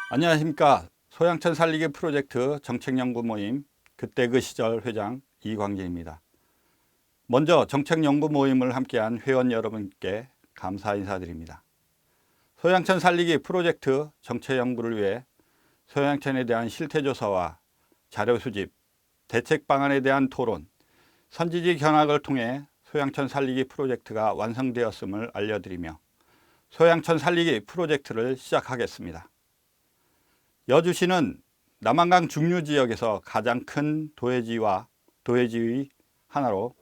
안녕하십니까. 소양천 살리기 프로젝트 정책연구 모임 그때 그 시절 회장 이광진입니다. 먼저 정책연구 모임을 함께한 회원 여러분께 감사 인사드립니다. 소양천 살리기 프로젝트 정책연구를 위해 소양천에 대한 실태조사와 자료 수집, 대책 방안에 대한 토론, 선지지 견학을 통해 소양천 살리기 프로젝트가 완성되었음을 알려드리며 소양천 살리기 프로젝트를 시작하겠습니다. 여주시는 남한강 중류지역에서 가장 큰 도회지의 하나로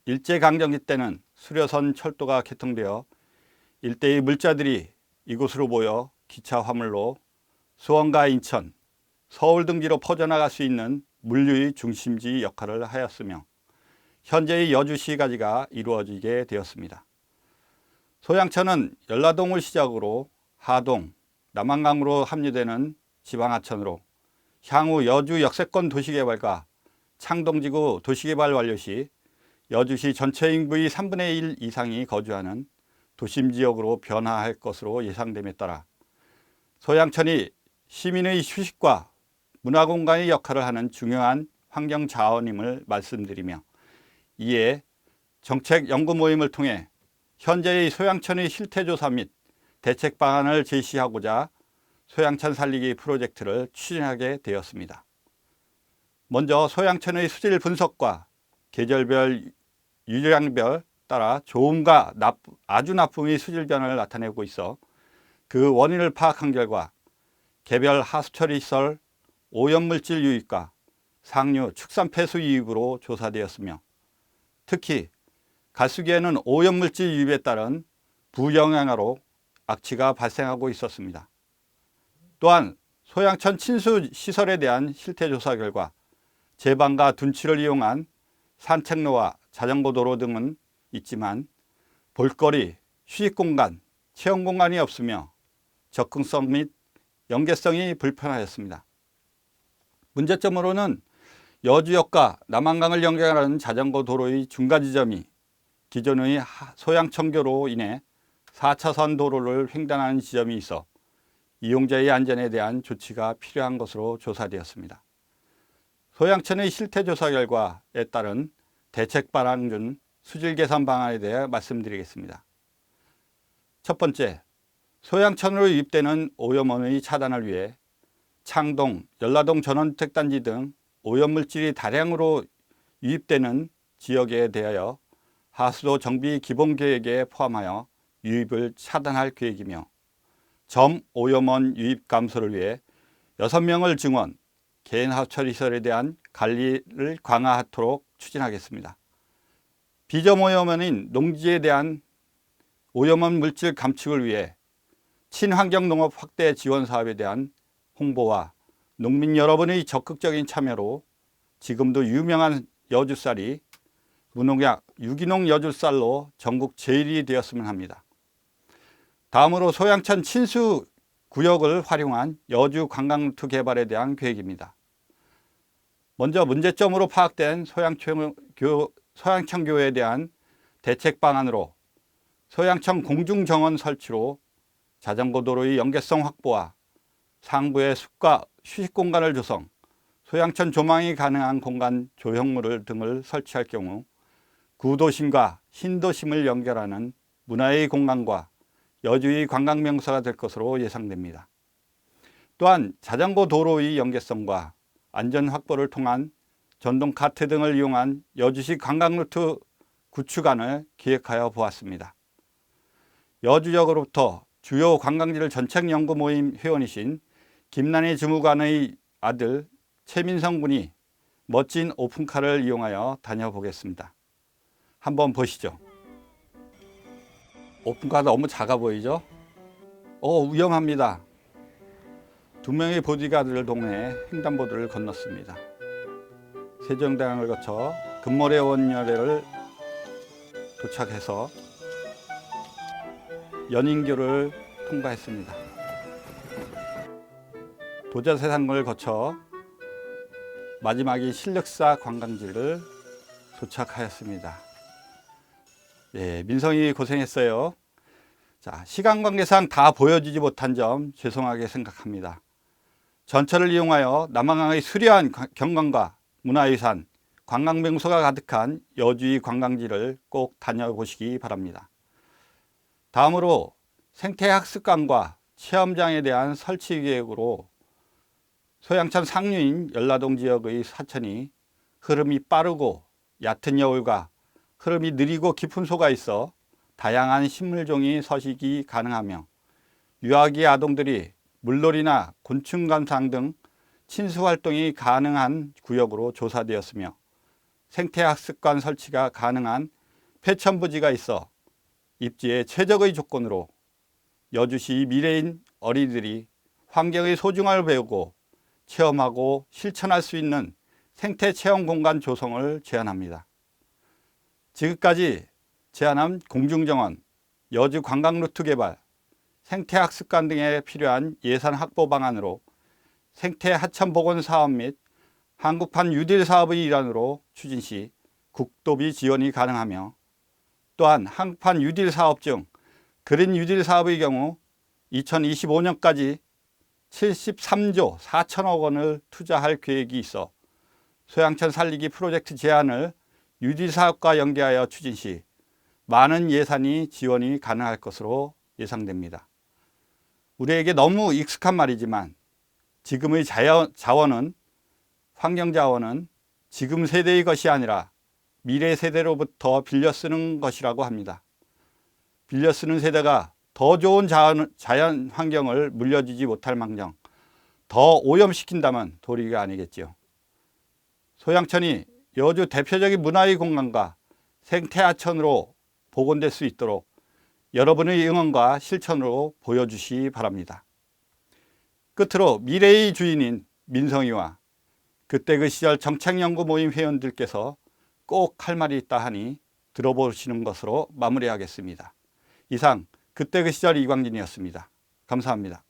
일제강점기 때는 수려선 철도가 개통되어 일대의 물자들이 이곳으로 모여 기차 화물로 수원과 인천, 서울 등지로 퍼져나갈 수 있는 물류의 중심지 역할을 하였으며 현재의 여주시까지가 이루어지게 되었습니다. 소양천은 연라동을 시작으로 하동, 남한강으로 합류되는 지방하천으로 향후 여주 역세권 도시개발과 창동지구 도시개발 완료 시 여주시 전체 인구의 3분의 1 이상이 거주하는 도심지역으로 변화할 것으로 예상됨에 따라 소양천이 시민의 휴식과 문화공간의 역할을 하는 중요한 환경자원임을 말씀드리며 이에 정책연구 모임을 통해 현재의 소양천의 실태조사 및 대책 방안을 제시하고자 소양천 살리기 프로젝트를 추진하게 되었습니다. 먼저 소양천의 수질 분석과 계절별, 유량별 따라 좋음과 아주 나쁨의 수질 변화를 나타내고 있어 그 원인을 파악한 결과 개별 하수처리 시설 오염물질 유입과 상류 축산폐수 유입으로 조사되었으며 특히 가수기에는 오염물질 유입에 따른 부영향으로 악취가 발생하고 있었습니다. 또한 소양천 친수 시설에 대한 실태조사 결과 제방과 둔치를 이용한 산책로와 자전거도로 등은 있지만 볼거리, 휴식공간, 체험공간이 없으며 접근성 및 연계성이 불편하였습니다. 문제점으로는 여주역과 남한강을 연결하는 자전거 도로의 중간지점이 기존의 소양천교로 인해 4차선 도로를 횡단하는 지점이 있어 이용자의 안전에 대한 조치가 필요한 것으로 조사되었습니다. 소양천의 실태조사 결과에 따른 대책 방안 중 수질 개선 방안에 대해 말씀드리겠습니다. 첫 번째, 소양천으로 유입되는 오염원의 차단을 위해 창동, 연라동 전원주택단지 등 오염물질이 다량으로 유입되는 지역에 대하여 하수도 정비 기본계획에 포함하여 유입을 차단할 계획이며 점 오염원 유입 감소를 위해 6명을 증원, 개인 하수처리시설에 대한 관리를 강화하도록 추진하겠습니다. 비점 오염원인 농지에 대한 오염원 물질 감축을 위해 친환경 농업 확대 지원 사업에 대한 홍보와 농민 여러분의 적극적인 참여로 지금도 유명한 여주쌀이 무농약 유기농 여주쌀로 전국 제1위 되었으면 합니다. 다음으로 소양천 친수 구역을 활용한 여주 관광루트 개발에 대한 계획입니다. 먼저 문제점으로 파악된 소양천교에 대한 대책 방안으로 소양천 공중정원 설치로 자전거 도로의 연계성 확보와 상부의 숲과 휴식 공간을 조성, 소양천 조망이 가능한 공간 조형물 등을 설치할 경우 구도심과 신도심을 연결하는 문화의 공간과 여주의 관광명소가 될 것으로 예상됩니다. 또한 자전거 도로의 연계성과 안전 확보를 통한 전동 카트 등을 이용한 여주시 관광루트 구축안을 기획하여 보았습니다. 여주역으로부터 주요 관광지를 전책연구 모임 회원이신 김난희 주무관의 아들 최민성 군이 멋진 오픈카를 이용하여 다녀보겠습니다. 한번 보시죠. 오픈카 너무 작아 보이죠? 위험합니다. 2명의 보디가드를 동원해 횡단보도를 건넜습니다. 세종대왕을 거쳐 금모래 원열애를 도착해서 연인교를 통과했습니다. 도자세상을 거쳐 마지막이 신력사 관광지를 도착하였습니다. 예, 민성이 고생했어요. 자, 시간 관계상 다 보여주지 못한 점 죄송하게 생각합니다. 전철을 이용하여 남한강의 수려한 경관과 문화유산, 관광명소가 가득한 여주의 관광지를 꼭 다녀보시기 바랍니다. 다음으로 생태학습관과 체험장에 대한 설치 계획으로 소양천 상류인 연라동 지역의 사천이 흐름이 빠르고 얕은 여울과 흐름이 느리고 깊은 소가 있어 다양한 식물종이 서식이 가능하며 유아기 아동들이 물놀이나 곤충 감상 등 친수활동이 가능한 구역으로 조사되었으며 생태학습관 설치가 가능한 폐천부지가 있어 입지에 최적의 조건으로 여주시 미래인 어린이들이 환경의 소중함을 배우고 체험하고 실천할 수 있는 생태체험 공간 조성을 제안합니다. 지금까지 제안한 공중정원, 여주 관광루트 개발, 생태학습관 등에 필요한 예산 확보 방안으로 생태하천복원 사업 및 한국판 뉴딜 사업의 일환으로 추진 시 국도비 지원이 가능하며 또한 한국판 뉴딜 사업 중 그린 뉴딜 사업의 경우 2025년까지 73조 4천억 원을 투자할 계획이 있어 소양천 살리기 프로젝트 제안을 뉴딜 사업과 연계하여 추진 시 많은 예산이 지원이 가능할 것으로 예상됩니다. 우리에게 너무 익숙한 말이지만 지금의 자원은 환경자원은 지금 세대의 것이 아니라 미래 세대로부터 빌려 쓰는 것이라고 합니다. 빌려 쓰는 세대가 더 좋은 자연 환경을 물려주지 못할 망정 더 오염시킨다면 도리가 아니겠지요. 소양천이 여주 대표적인 문화의 공간과 생태하천으로 복원될 수 있도록 여러분의 응원과 실천으로 보여주시기 바랍니다. 끝으로 미래의 주인인 민성이와 그때 그 시절 정책연구 모임 회원들께서 꼭 할 말이 있다 하니 들어보시는 것으로 마무리하겠습니다. 이상 그때 그 시절 이광진이었습니다. 감사합니다.